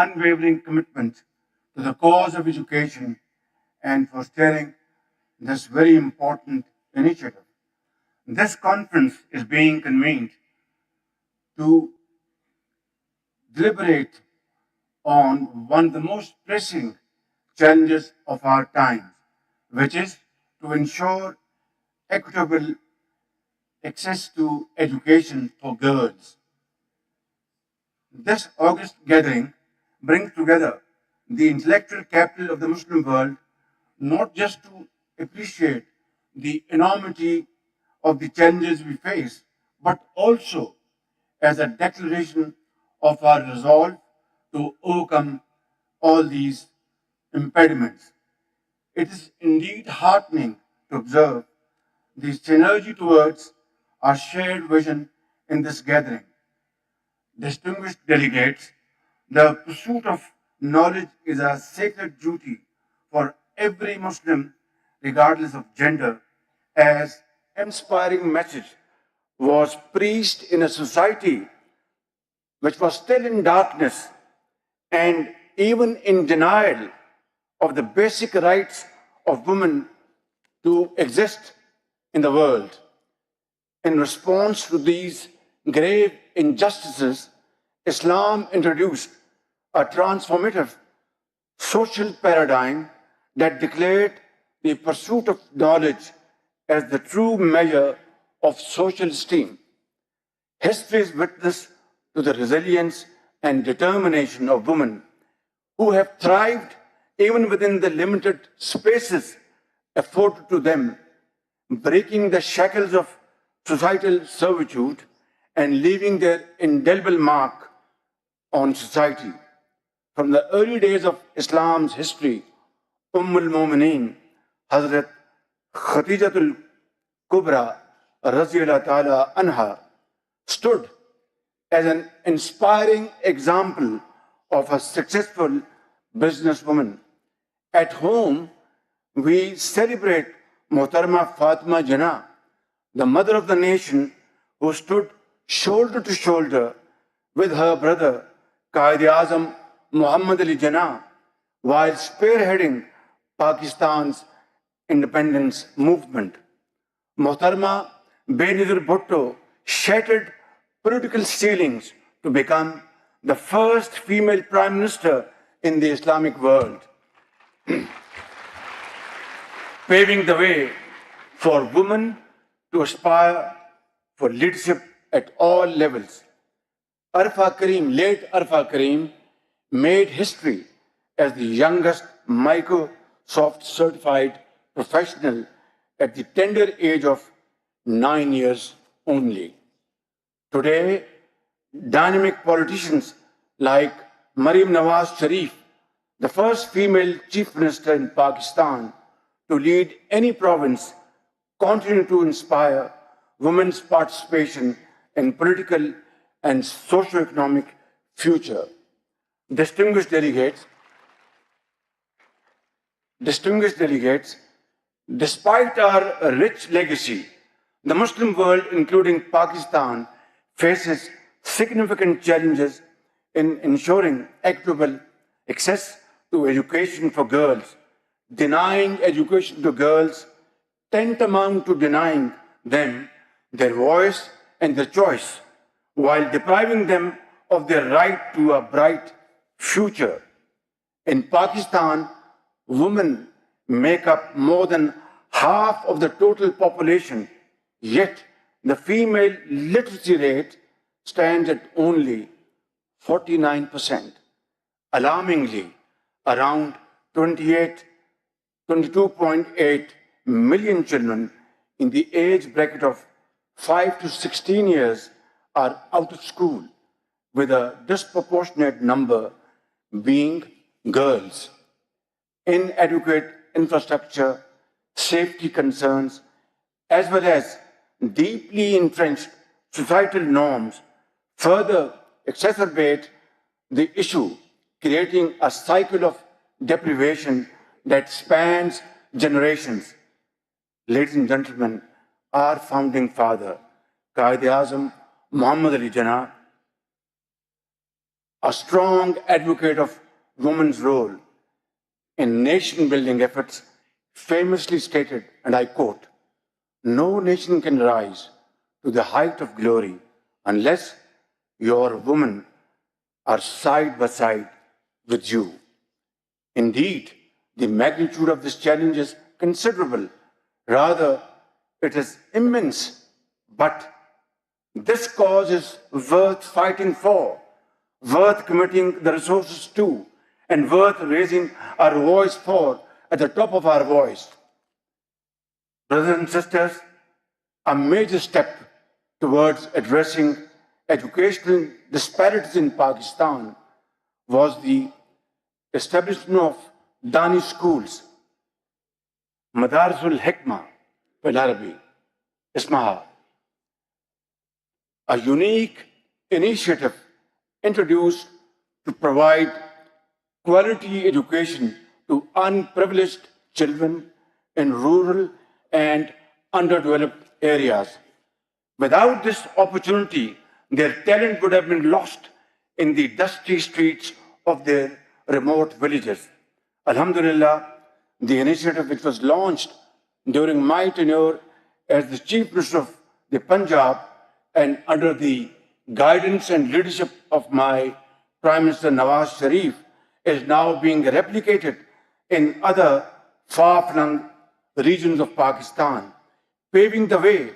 unwavering commitment to the cause of education and for steering this very important initiative. This conference is being convened to deliberate on one of the most pressing challenges of our times, which is to ensure equitable access to education for girls. This August gathering brings together the intellectual capital of the Muslim world not just to appreciate the enormity of the challenges we face, but also as a declaration of our resolve to overcome all these impediments. It is indeed heartening to observe the synergy towards our shared vision in this gathering. Distinguished delegates, the pursuit of knowledge is a sacred duty for every Muslim, regardless of gender, as inspiring message was preached in a society which was still in darkness and even in denial of the basic rights of women to exist in the world. In response to these grave injustices, Islam introduced a transformative social paradigm that declared the pursuit of knowledge as the true measure of social esteem. History is witness to the resilience and determination of women who have thrived even within the limited spaces afforded to them, breaking the shackles of societal servitude and leaving their indelible mark on society. From the early days of Islam's history, al-Mu'mineen, Hazrat Khadijatul Kubra, Raziyallahu Ta'ala Anha, stood as an inspiring example of a successful businesswoman. At home, we celebrate Muhtarama Fatima Jinnah, the mother of the nation, who stood shoulder to shoulder with her brother, Qaid-e-Azam Muhammad Ali Jinnah, while spearheading Pakistan's independence movement. Muhtarama Benazir Bhutto shattered political ceilings to become the first female prime minister in the Islamic world, paving the way for women to aspire for leadership at all levels. Late Arfa Karim, made history as the youngest Microsoft certified professional at the tender age of 9 years only. Today, dynamic politicians like Maryam Nawaz Sharif, the first female chief minister in Pakistan to lead any province, continue to inspire women's participation in political and socio-economic future. Distinguished delegates, despite our rich legacy, the Muslim world, including Pakistan, faces significant challenges in ensuring equitable access to education for girls. Denying education to girls tantamount to denying them their voice and their choice, while depriving them of their right to a bright future. In Pakistan, women make up more than half of the total population, yet the female literacy rate stands at only 49%. Alarmingly, around 22.8 million children in the age bracket of 5 to 16 years are out of school, with a disproportionate number being girls. Inadequate infrastructure, safety concerns, as well as deeply entrenched societal norms further exacerbate the issue, creating a cycle of deprivation that spans generations. Ladies and gentlemen, our founding father, Qaid-e-Azam Muhammad Ali Jinnah, a strong advocate of women's role in nation-building efforts, famously stated, and I quote, "No nation can rise to the height of glory unless your women are side by side with you." Indeed, the magnitude of this challenge is considerable. Rather, it is immense. But this cause is worth fighting for, worth committing the resources to, and worth raising our voice for at the top of our voice. Brothers and sisters, a major step towards addressing educational disparities in Pakistan was the establishment of Dani schools, Madarisul Hikmah, Arabic, Ismaha, a unique initiative introduced to provide quality education to unprivileged children in rural and underdeveloped areas. Without this opportunity, their talent would have been lost in the dusty streets of their remote villages. Alhamdulillah, the initiative which was launched during my tenure as the Chief Minister of the Punjab and under the guidance and leadership of my Prime Minister Nawaz Sharif is now being replicated in other far-flung regions of Pakistan, paving the way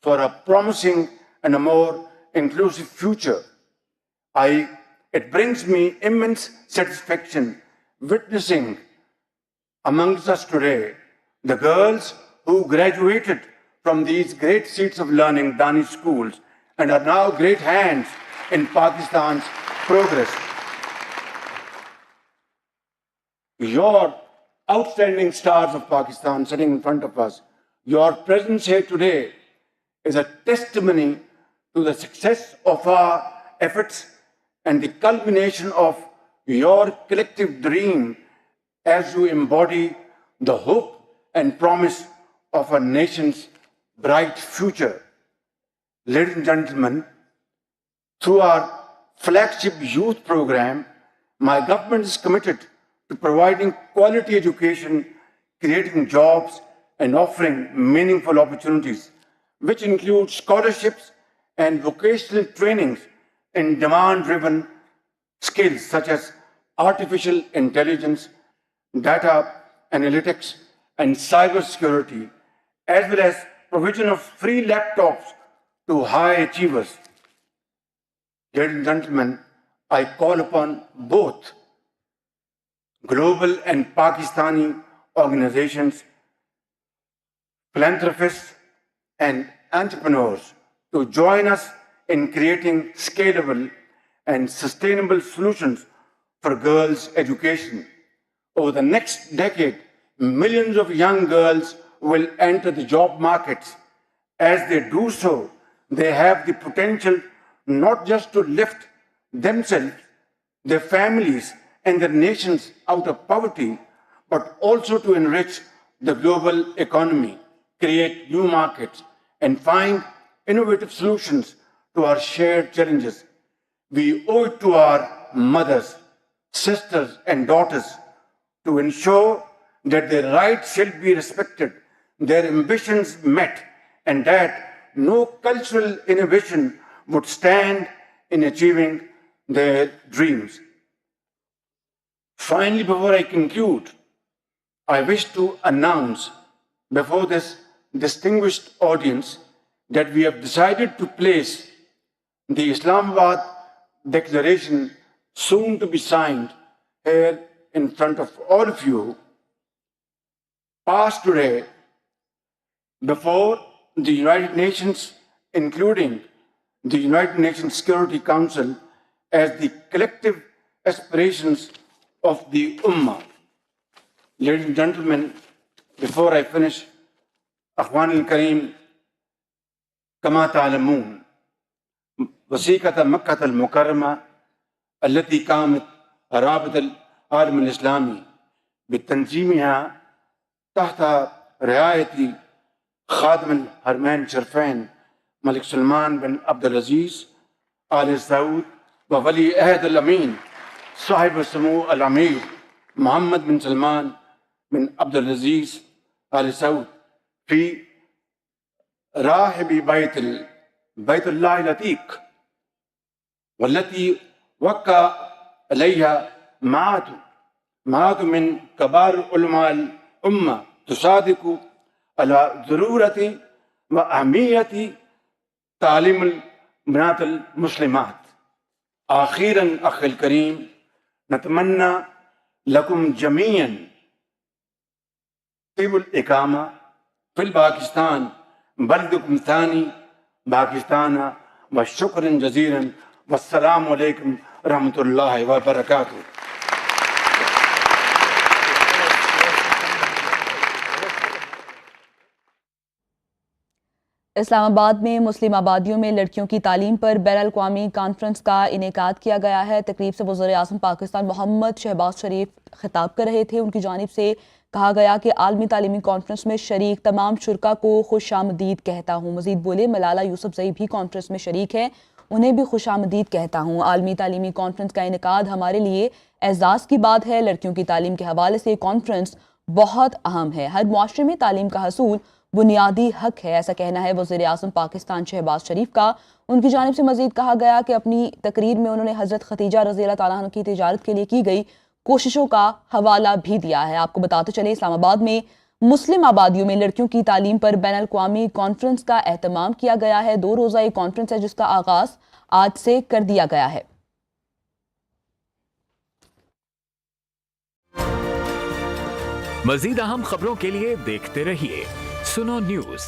for a promising and a more inclusive future. It brings me immense satisfaction witnessing amongst us today the girls who graduated from these great seats of learning, Dani schools, and are now great hands in Pakistan's progress. Your outstanding stars of Pakistan sitting in front of us, your presence here today is a testimony to the success of our efforts and the culmination of your collective dream as you embody the hope and promise of a nation's bright future. Ladies and gentlemen, through our flagship youth program, my government is committed to providing quality education, creating jobs, and offering meaningful opportunities, which include scholarships and vocational trainings in demand-driven skills such as artificial intelligence, data analytics, and cybersecurity, as well as provision of free laptops to high achievers. Ladies and gentlemen, I call upon both global and Pakistani organizations, philanthropists, and entrepreneurs to join us in creating scalable and sustainable solutions for girls' education. Over the next decade, millions of young girls will enter the job markets. As they do so, they have the potential not just to lift themselves, their families, and their nations out of poverty, but also to enrich the global economy, create new markets, and find innovative solutions to our shared challenges. We owe it to our mothers, sisters, and daughters to ensure that their rights shall be respected, their ambitions met, and that no cultural innovation would stand in achieving their dreams. Finally, before I conclude, I wish to announce before this distinguished audience that we have decided to place the Islamabad Declaration, soon to be signed, here in front of all of you, passed today before the United Nations, including the United Nations Security Council, as the collective aspirations of the Ummah. Ladies and gentlemen, before I finish, Akhwan al-Kareem, kama ta'alamoon, وثيقة مكة المكرمة التي قامت رابطة العالم الإسلامي بتنظيمها تحت رعاية خادم الحرمين الشريفين ملك سلمان بن عبد العزيز آل سعود woolly عہد الامین صاحب السمو الامیر محمد بن سلمان بن عبد العزیز آل سعود فی راحب بیت اللہ العتیق والتي وقع عليها مئات من كبار علماء الأمة تصادق على ضرورة وأهمية تعليم البنات المسلمات. آخراً أخي الكريم، نتمنى لكم جميعاً طيب الإقامة في الباكستان بلدكم الثاني باكستان، وشكراً جزيلاً، والسلام علیکم رحمۃ اللہ وبرکاتہ. اسلام آباد میں مسلم آبادیوں میں لڑکیوں کی تعلیم پر بین الاقوامی کانفرنس کا انعقاد کیا گیا ہے. تقریب سے وزیر اعظم پاکستان محمد شہباز شریف خطاب کر رہے تھے. ان کی جانب سے کہا گیا کہ عالمی تعلیمی کانفرنس میں شریک تمام شرکاء کو خوش آمدید کہتا ہوں. مزید بولے ملالہ یوسفزئی بھی کانفرنس میں شریک ہیں، انہیں بھی خوش آمدید کہتا ہوں. عالمی تعلیمی کانفرنس کا انعقاد ہمارے لیے اعزاز کی بات ہے. لڑکیوں کی تعلیم کے حوالے سے کانفرنس بہت اہم ہے. ہر معاشرے میں تعلیم کا حصول بنیادی حق ہے، ایسا کہنا ہے وزیر اعظم پاکستان شہباز شریف کا. ان کی جانب سے مزید کہا گیا کہ اپنی تقریر میں انہوں نے حضرت ختیجہ رضی اللہ تعالیٰ عنہ کی تجارت کے لیے کی گئی کوششوں کا حوالہ بھی دیا ہے. آپ کو بتاتے چلے اسلام آباد میں مسلم آبادیوں میں لڑکیوں کی تعلیم پر بین الاقوامی کانفرنس کا اہتمام کیا گیا ہے. 2 روزہ یہ کانفرنس ہے جس کا آغاز آج سے کر دیا گیا ہے. مزید اہم خبروں کے لیے دیکھتے رہیے سنو نیوز.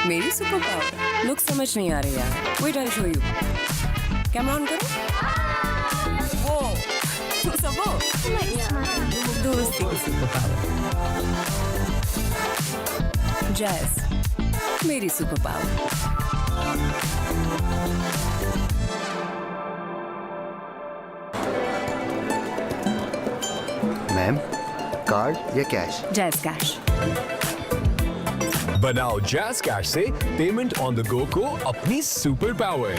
میری سپر پاور لوگ سمجھ نہیں آ رہے یار. Wait I show you. Camera on کرو. وہ سب وہ دوستی کی سپر پاور. جیس میری سپر پاور. میم کارڈ یا کیش؟ جیس کیش. بناؤ جیز کیش سے پیمنٹ آن دا گو کو اپنی سپر پاور.